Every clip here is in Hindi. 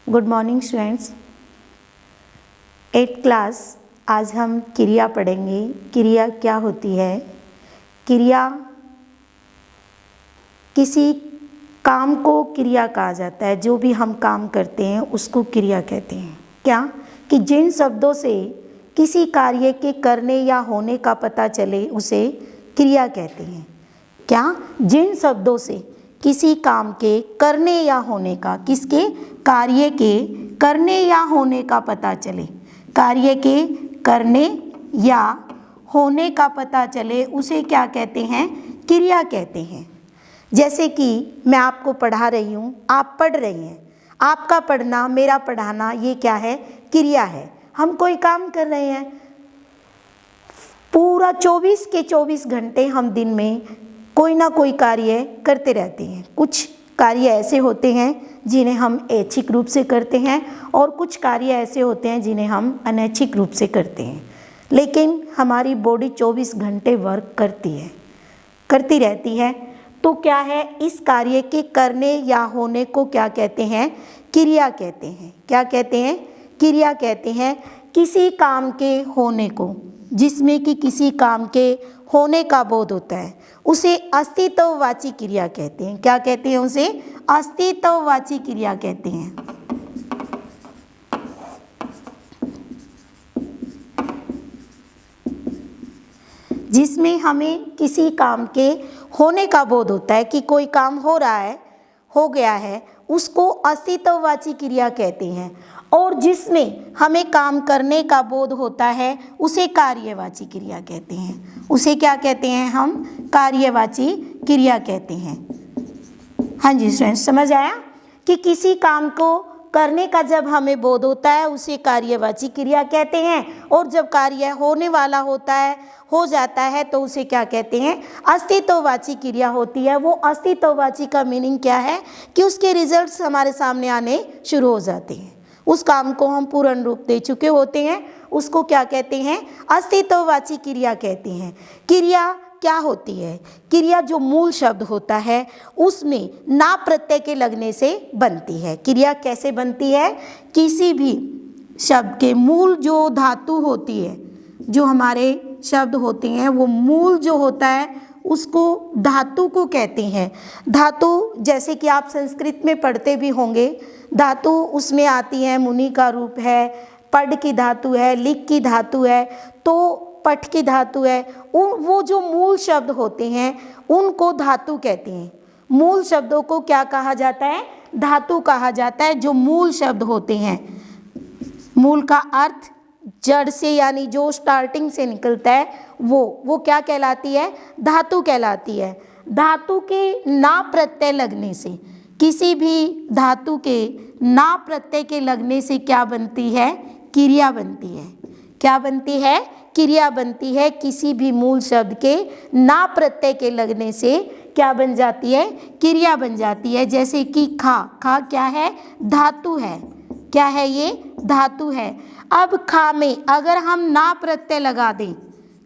Good morning students. 8th class. आज हम क्रिया पढ़ेंगे। क्रिया क्या होती है? क्रिया, किसी काम को क्रिया कहा जाता है। जो भी हम काम करते हैं उसको क्रिया कहते हैं। क्या? कि जिन शब्दों से किसी कार्य के करने या होने का पता चले उसे क्रिया कहते हैं। क्या? जिन शब्दों से किसी काम के करने या होने का, किसके? कार्य के करने या होने का पता चले, कार्य के करने या होने का पता चले उसे क्या कहते हैं? क्रिया कहते हैं। जैसे कि मैं आपको पढ़ा रही हूँ, आप पढ़ रही हैं। आपका पढ़ना, मेरा पढ़ाना, ये क्या है? क्रिया है। हम कोई काम कर रहे हैं, पूरा 24 के 24 घंटे हम दिन में कोई ना कोई कार्य करते रहते हैं। कुछ कार्य ऐसे होते हैं जिन्हें हम ऐच्छिक रूप से करते हैं और कुछ कार्य ऐसे होते हैं जिन्हें हम अनैच्छिक रूप से करते हैं। लेकिन हमारी बॉडी 24 घंटे वर्क करती रहती है। तो क्या है? इस कार्य के करने या होने को क्या कहते हैं? क्रिया कहते हैं। क्या कहते हैं? क्रिया कहते हैं। किसी काम के होने को, जिसमें कि किसी काम के होने का बोध होता है, उसे अस्तित्ववाची क्रिया कहते हैं। क्या कहते हैं? उसे अस्तित्ववाची क्रिया कहते हैं। जिसमें हमें किसी काम के होने का बोध होता है कि कोई काम हो रहा है, हो गया है, उसको अस्तित्ववाची क्रिया कहते हैं। और जिसमें हमें काम करने का बोध होता है उसे कार्यवाची क्रिया कहते हैं। उसे क्या कहते हैं? हम कार्यवाची क्रिया कहते हैं। हाँ जी स्टूडेंट्स, समझ आया कि किसी काम को करने का जब हमें बोध होता है उसे कार्यवाची क्रिया कहते हैं, और जब कार्य होने वाला होता है, हो जाता है, तो उसे क्या कहते हैं? अस्तित्ववाची क्रिया होती है। वो अस्तित्ववाची का मीनिंग क्या है? कि उसके रिजल्ट्स हमारे सामने आने शुरू हो जाते हैं। उस काम को हम पूर्ण रूप दे चुके होते हैं, उसको क्या कहते हैं? अस्तित्ववाची क्रिया कहते हैं। क्रिया क्या होती है? क्रिया जो मूल शब्द होता है उसमें ना प्रत्यय के लगने से बनती है। क्रिया कैसे बनती है? किसी भी शब्द के मूल जो धातु होती है, जो हमारे शब्द होते हैं, वो मूल जो होता है उसको धातु को कहते हैं। धातु, जैसे कि आप संस्कृत में पढ़ते भी होंगे, धातु उसमें आती है, मुनि का रूप है, पढ़ की धातु है, लिख की धातु है, तो पठ की धातु है। वो जो मूल शब्द होते हैं उनको धातु कहते हैं। मूल शब्दों को क्या कहा जाता है? धातु कहा जाता है। जो मूल शब्द होते हैं, मूल का अर्थ जड़ से, यानी जो स्टार्टिंग से निकलता है, वो क्या कहलाती है? धातु कहलाती है। धातु के ना प्रत्यय लगने से, किसी भी धातु के ना प्रत्यय के लगने से क्या बनती है? क्रिया बनती है। क्या बनती है? क्रिया बनती है। किसी भी मूल शब्द के ना प्रत्यय के लगने से क्या बन जाती है? क्रिया बन जाती है। जैसे कि खा, खा क्या है? धातु है। क्या है ये? धातु है। अब खा में अगर हम ना प्रत्यय लगा दें,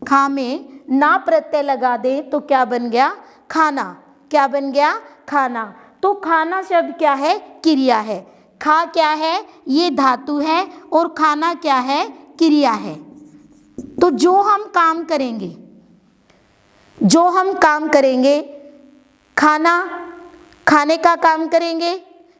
खा में ना प्रत्यय लगा दें तो क्या बन गया? खाना। क्या बन गया? खाना। तो खाना शब्द क्या है? क्रिया है। खा क्या है? ये धातु है, और खाना क्या है? क्रिया है। तो जो हम काम करेंगे, खाना, खाने का काम करेंगे,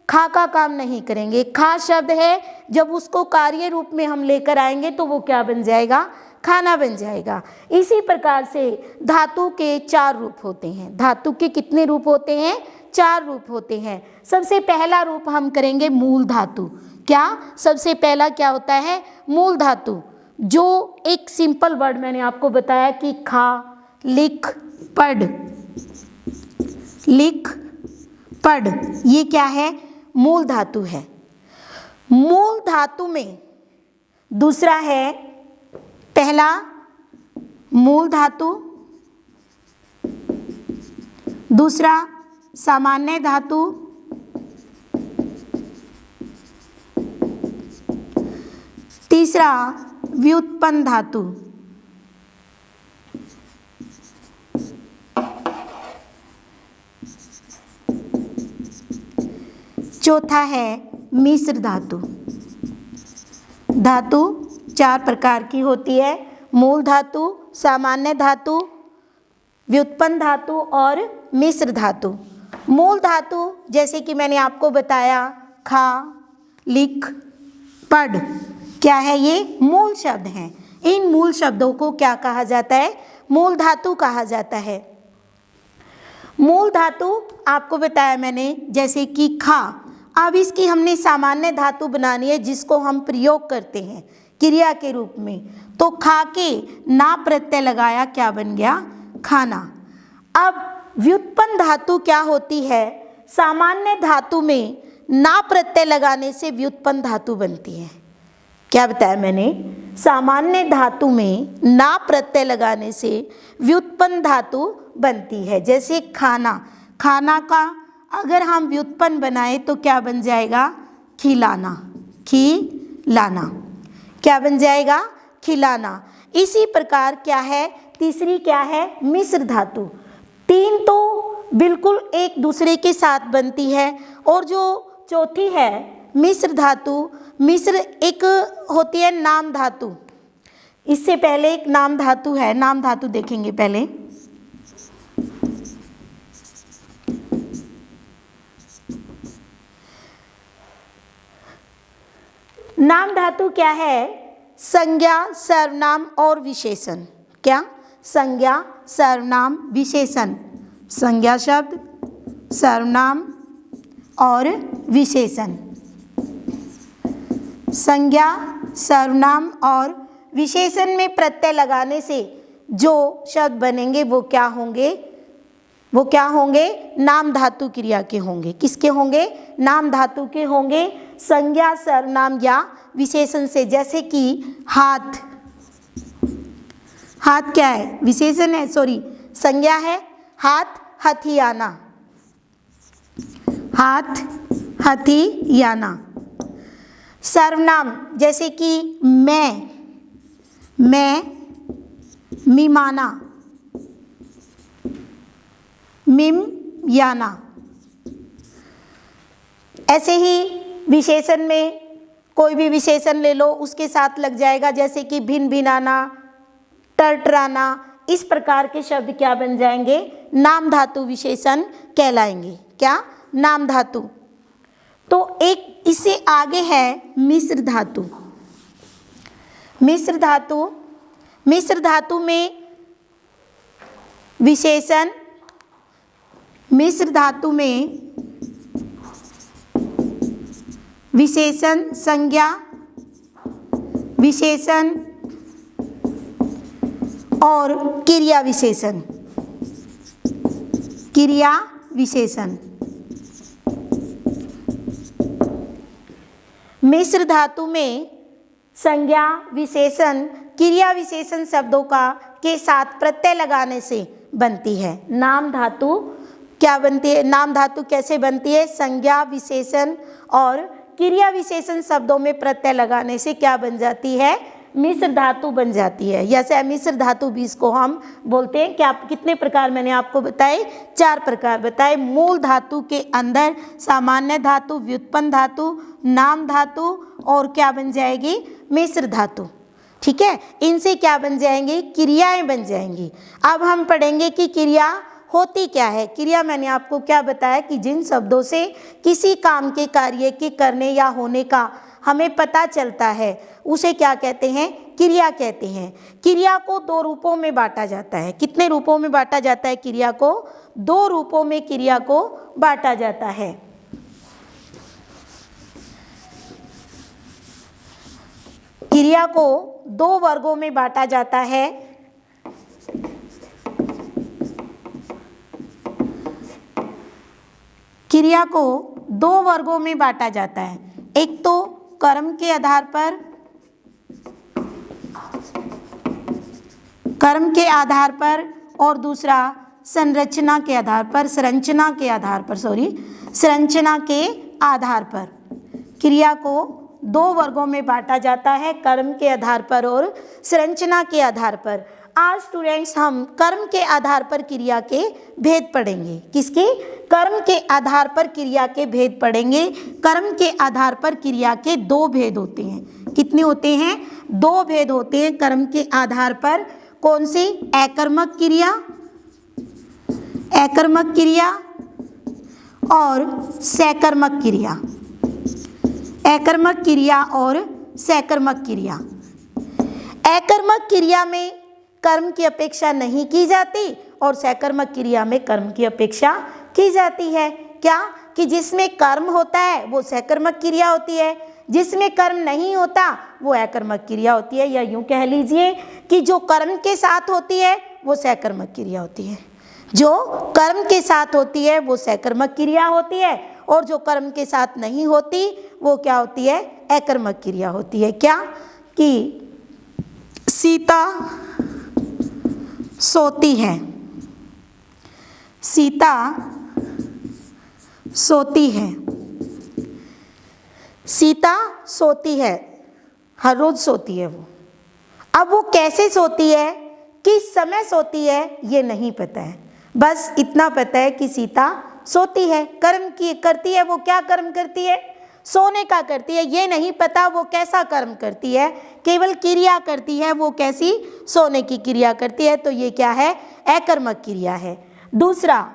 खा का काम नहीं करेंगे। खा शब्द है, जब उसको कार्य रूप में हम लेकर आएंगे तो वो क्या बन जाएगा? खाना बन जाएगा। इसी प्रकार से धातु के 4 रूप होते हैं। धातु के कितने रूप होते हैं? 4 रूप होते हैं। सबसे पहला रूप हम करेंगे मूल धातु। क्या? सबसे पहला क्या होता है? मूल धातु। जो एक सिंपल वर्ड मैंने आपको बताया कि खा, लिख, पढ़, लिख, पढ़, ये क्या है? मूल धातु है। मूल धातु में दूसरा है, पहला मूल धातु, दूसरा सामान्य धातु, तीसरा व्युत्पन्न धातु। चौथा है मिश्र धातु। धातु 4 प्रकार की होती है, मूल धातु, सामान्य धातु, व्युत्पन्न धातु और मिश्र धातु। मूल धातु जैसे कि मैंने आपको बताया, खा, लिख, पढ़, क्या है ये? मूल शब्द हैं। इन मूल शब्दों को क्या कहा जाता है? मूल धातु कहा जाता है। मूल धातु आपको बताया मैंने, जैसे कि खा। अब इसकी हमने सामान्य धातु बनानी है जिसको हम प्रयोग करते हैं क्रिया के रूप में। तो खा के ना प्रत्यय लगाया, क्या बन गया? खाना। अब व्युत्पन्न धातु क्या होती है? सामान्य धातु में ना प्रत्यय लगाने से व्युत्पन्न धातु बनती है। क्या बताया मैंने? सामान्य धातु में ना प्रत्यय लगाने से व्युत्पन्न धातु बनती है। जैसे खाना, खाना का अगर हम व्युत्पन्न बनाए तो क्या बन जाएगा? खिलाना, खिलाना। क्या बन जाएगा? खिलाना। इसी प्रकार क्या है? तीसरी क्या है? मिश्र धातु। 3 तो बिल्कुल एक दूसरे के साथ बनती है, और जो चौथी है मिश्र धातु, मिश्र एक होती है नाम धातु। इससे पहले एक नाम धातु है, नाम धातु देखेंगे पहले। नाम धातु क्या है? संज्ञा, सर्वनाम और विशेषण। क्या? संज्ञा, सर्वनाम, विशेषण। संज्ञा शब्द, सर्वनाम और विशेषण। संज्ञा, सर्वनाम और विशेषण में प्रत्यय लगाने से जो शब्द बनेंगे वो क्या होंगे? वो क्या होंगे? नाम धातु क्रिया के होंगे। किसके होंगे? नाम धातु के होंगे। संज्ञा, सर्वनाम या विशेषण से। जैसे कि हाथ, हाथ क्या है? विशेषण है, सॉरी संज्ञा है। हाथ, हथियाना। हाथ, हथियाना। सर्वनाम जैसे कि मैं, मिमाना, मिम याना। ऐसे ही विशेषण में कोई भी विशेषण ले लो, उसके साथ लग जाएगा, जैसे कि भिन भिनाना, टरटराना। इस प्रकार के शब्द क्या बन जाएंगे? नाम धातु विशेषण कहलाएंगे। क्या? नाम धातु। तो एक इससे आगे है मिश्र धातु। मिश्र धातु, मिश्र धातु में विशेषण, मिश्र धातु में विशेषण, संज्ञा, विशेषण और क्रिया विशेषण। क्रिया विशेषण। मिश्र धातु में संज्ञा, विशेषण, क्रिया विशेषण शब्दों का के साथ प्रत्यय लगाने से बनती है। नाम धातु क्या बनती है? नाम धातु कैसे बनती है? संज्ञा, विशेषण और क्रिया विशेषण शब्दों में प्रत्यय लगाने से क्या बन जाती है? मिश्र धातु बन जाती है। जैसे मिश्र धातु भी इसको हम बोलते हैं। क्या? कितने प्रकार मैंने आपको बताए? 4 प्रकार बताए। मूल धातु के अंदर सामान्य धातु, व्युत्पन्न धातु, नाम धातु और क्या बन जाएगी? मिश्र धातु। ठीक है, इनसे क्या बन जाएंगी? क्रियाएं बन जाएंगी। अब हम पढ़ेंगे कि क्रिया होती क्या है। क्रिया मैंने आपको क्या बताया कि जिन शब्दों से किसी काम के कार्य के करने या होने का हमें पता चलता है उसे क्या कहते हैं? क्रिया कहते हैं। क्रिया को 2 रूपों में बांटा जाता है। कितने रूपों में बांटा जाता है क्रिया को? 2 रूपों में क्रिया को बांटा जाता है। क्रिया को 2 वर्गों में बांटा जाता है। क्रिया को 2 वर्गों में बांटा जाता है। एक तो कर्म के आधार पर, कर्म के आधार पर, और दूसरा संरचना के आधार पर, संरचना के आधार पर, संरचना के आधार पर। क्रिया को 2 वर्गों में बांटा जाता है, कर्म के आधार पर और संरचना के आधार पर। आज स्टूडेंट्स हम कर्म के आधार पर क्रिया के भेद पढ़ेंगे। किसके? कर्म के आधार पर क्रिया के भेद पढ़ेंगे। कर्म के आधार पर क्रिया के दो भेद होते हैं। कितने होते हैं? दो भेद होते हैं कर्म के आधार पर। कौन सी? अकर्मक क्रिया, अकर्मक क्रिया और सकर्मक क्रिया। अकर्मक क्रिया और सकर्मक क्रिया। अकर्मक क्रिया में कर्म की अपेक्षा नहीं की जाती और सकर्मक क्रिया में कर्म की अपेक्षा की जाती है। क्या? कि जिसमें कर्म होता है वो सकर्मक क्रिया होती है, जिसमें कर्म नहीं होता वो अकर्मक क्रिया होती है। या यूं कह लीजिए कि जो कर्म के साथ होती है वो सकर्मक क्रिया होती है, जो कर्म के साथ होती है वो सकर्मक क्रिया होती है, और जो कर्म के साथ नहीं होती वो क्या होती है? अकर्मक क्रिया होती है। क्या? कि सीता सोती है, सीता सोती है, सीता सोती है, हर रोज सोती है वो। अब वो कैसे सोती है, किस समय सोती है, ये नहीं पता है। बस इतना पता है कि सीता सोती है। कर्म की करती है, वो क्या कर्म करती है? सोने का करती है। ये नहीं पता वो कैसा कर्म करती है, केवल क्रिया करती है। वो कैसी? सोने की क्रिया करती है। तो ये क्या है? अकर्मक क्रिया है। दूसरा,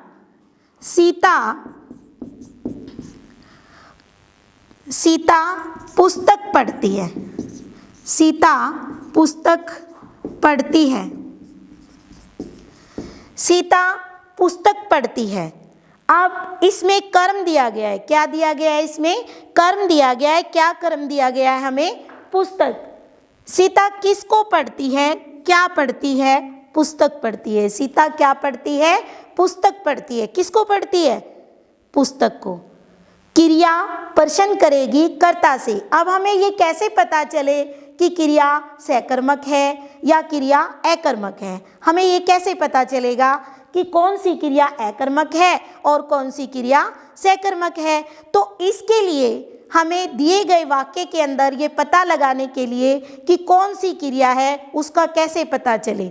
सीता सीता पुस्तक पढ़ती है, सीता पुस्तक पढ़ती है, सीता पुस्तक पढ़ती है। अब इसमें कर्म दिया गया है। क्या दिया गया है? इसमें कर्म दिया गया है। क्या कर्म दिया गया है हमें? पुस्तक। सीता किसको पढ़ती है? क्या पढ़ती है? पुस्तक पढ़ती है। सीता क्या पढ़ती है? पुस्तक पढ़ती है। किसको पढ़ती है? पुस्तक को। क्रिया प्रश्न करेगी कर्ता से। अब हमें ये कैसे पता चले कि क्रिया सकर्मक है या क्रिया अकर्मक है? हमें ये कैसे पता चलेगा कि कौन सी क्रिया अकर्मक है और कौन सी क्रिया सकर्मक है? तो इसके लिए हमें दिए गए वाक्य के अंदर ये पता लगाने के लिए कि कौन सी क्रिया है उसका कैसे पता चले,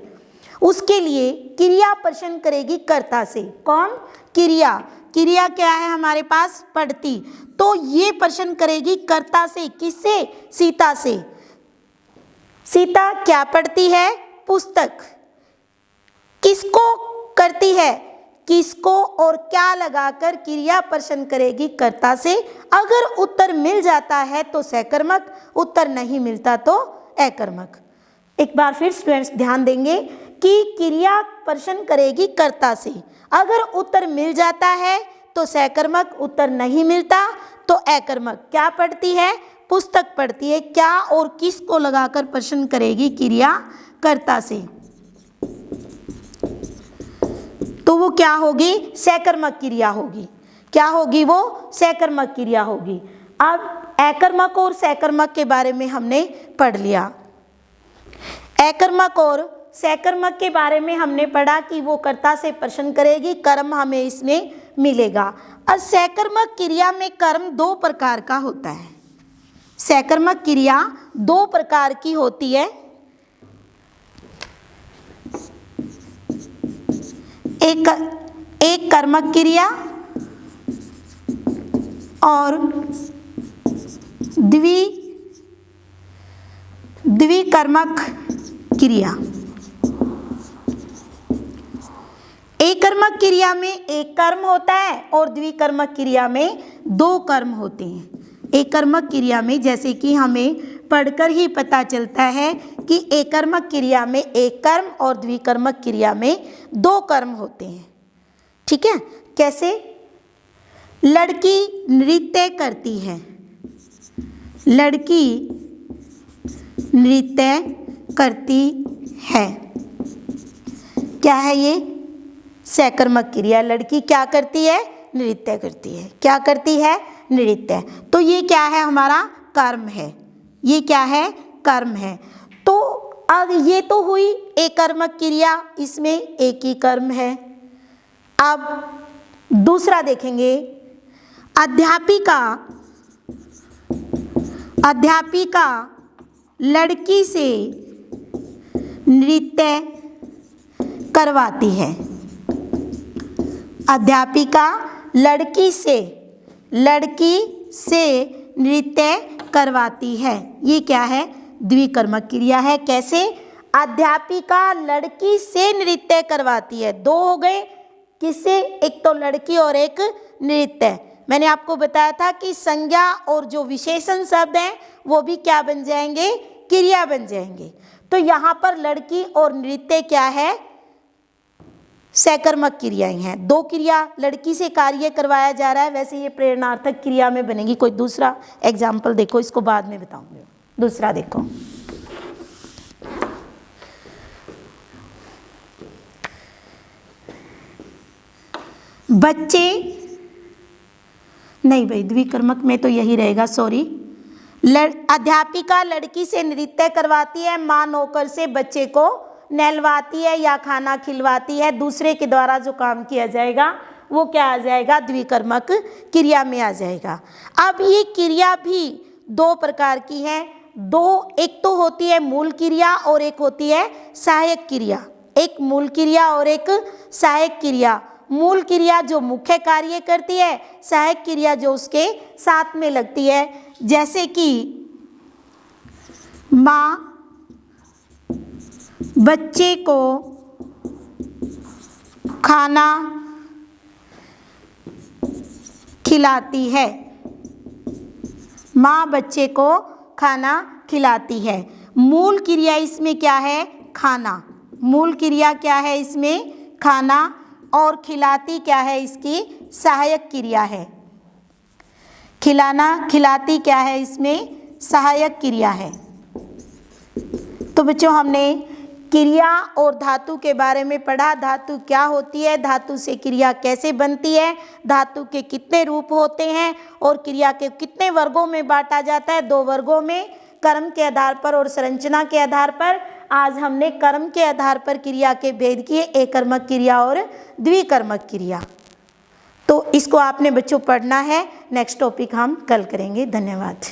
उसके लिए क्रिया प्रश्न करेगी कर्ता से। कौन? क्रिया। क्रिया क्या है हमारे पास? पढ़ती। तो ये प्रश्न करेगी कर्ता से। किससे? सीता से। सीता क्या पढ़ती है? पुस्तक। किसको करती है? किसको और क्या लगाकर क्रिया प्रश्न करेगी कर्ता से। अगर उत्तर मिल जाता है तो सकर्मक, उत्तर नहीं मिलता तो अकर्मक। एक बार फिर स्टूडेंट्स ध्यान देंगे कि क्रिया प्रश्न करेगी कर्ता से। अगर उत्तर मिल जाता है तो सकर्मक, उत्तर नहीं मिलता तो अकर्मक। क्या पढ़ती है? पुस्तक पढ़ती है। क्या और किसको लगाकर प्रश्न करेगी क्रिया कर्ता से? तो वो क्या होगी? सकर्मक क्रिया होगी। क्या होगी वो? सकर्मक क्रिया होगी। अब अकर्मक और सकर्मक के बारे में हमने पढ़ लिया। अकर्मक और सकर्मक के बारे में हमने पढ़ा कि वो कर्ता से प्रश्न करेगी, कर्म हमें इसमें मिलेगा। और सकर्मक क्रिया में कर्म दो प्रकार का होता है। सकर्मक क्रिया दो प्रकार की होती है। एक कर्मक क्रिया और द्विकर्मक क्रिया। एक कर्मक क्रिया में एक कर्म होता है और द्विकर्मक क्रिया में दो कर्म होते हैं। एक कर्मक क्रिया में जैसे कि हमें पढ़कर ही पता चलता है कि एक कर्मक क्रिया में एक कर्म और द्विकर्मक क्रिया में दो कर्म होते हैं। ठीक है? कैसे? लड़की नृत्य करती है, लड़की नृत्य करती है। क्या है ये? सकर्मक क्रिया। लड़की क्या करती है? नृत्य करती है। क्या करती है? नृत्य। तो ये क्या है? हमारा कर्म है। ये क्या है? कर्म है। तो अब ये तो हुई एक कर्मक क्रिया, इसमें एक ही कर्म है। अब दूसरा देखेंगे, अध्यापिका लड़की से नृत्य करवाती है। अध्यापिका लड़की से नृत्य करवाती है। ये क्या है? द्विकर्मक क्रिया है। कैसे? अध्यापिका लड़की से नृत्य करवाती है। दो हो गए, किससे? एक तो लड़की और एक नृत्य। मैंने आपको बताया था कि संज्ञा और जो विशेषण शब्द हैं वो भी क्या बन जाएंगे? क्रिया बन जाएंगे। तो यहाँ पर लड़की और नृत्य क्या है? सकर्मक क्रियाएं हैं। दो क्रिया लड़की से कार्य करवाया जा रहा है, वैसे ये प्रेरणार्थक क्रिया में बनेगी। कोई दूसरा एग्जाम्पल देखो, इसको बाद में बताऊंगी। दूसरा देखो, बच्चे, नहीं भाई द्विकर्मक में तो यही रहेगा, सॉरी। अध्यापिका लड़की से नृत्य करवाती है, माँ नौकर से बच्चे को नहलवाती है या खाना खिलवाती है। दूसरे के द्वारा जो काम किया जाएगा वो क्या आ जाएगा? द्विकर्मक क्रिया में आ जाएगा। अब ये क्रिया भी दो प्रकार की है। एक तो होती है मूल क्रिया और एक होती है सहायक क्रिया। एक मूल क्रिया और एक सहायक क्रिया। मूल क्रिया जो मुख्य कार्य करती है, सहायक क्रिया जो उसके साथ में लगती है। जैसे कि माँ बच्चे को खाना खिलाती है। माँ बच्चे को खाना खिलाती है। मूल क्रिया इसमें क्या है? खाना। मूल क्रिया क्या है इसमें? खाना। और खिलाती क्या है? इसकी सहायक क्रिया है। खिलाना खिलाती क्या है? इसमें सहायक क्रिया है। तो बच्चों हमने क्रिया और धातु के बारे में पढ़ा। धातु क्या होती है, धातु से क्रिया कैसे बनती है, धातु के कितने रूप होते हैं और क्रिया के कितने वर्गों में बांटा जाता है? दो वर्गों में, कर्म के आधार पर और संरचना के आधार पर। आज हमने कर्म के आधार पर क्रिया के भेद किए, एकर्मक क्रिया और द्विकर्मक क्रिया। तो इसको आपने बच्चों पढ़ना है। नेक्स्ट टॉपिक हम कल करेंगे। धन्यवाद।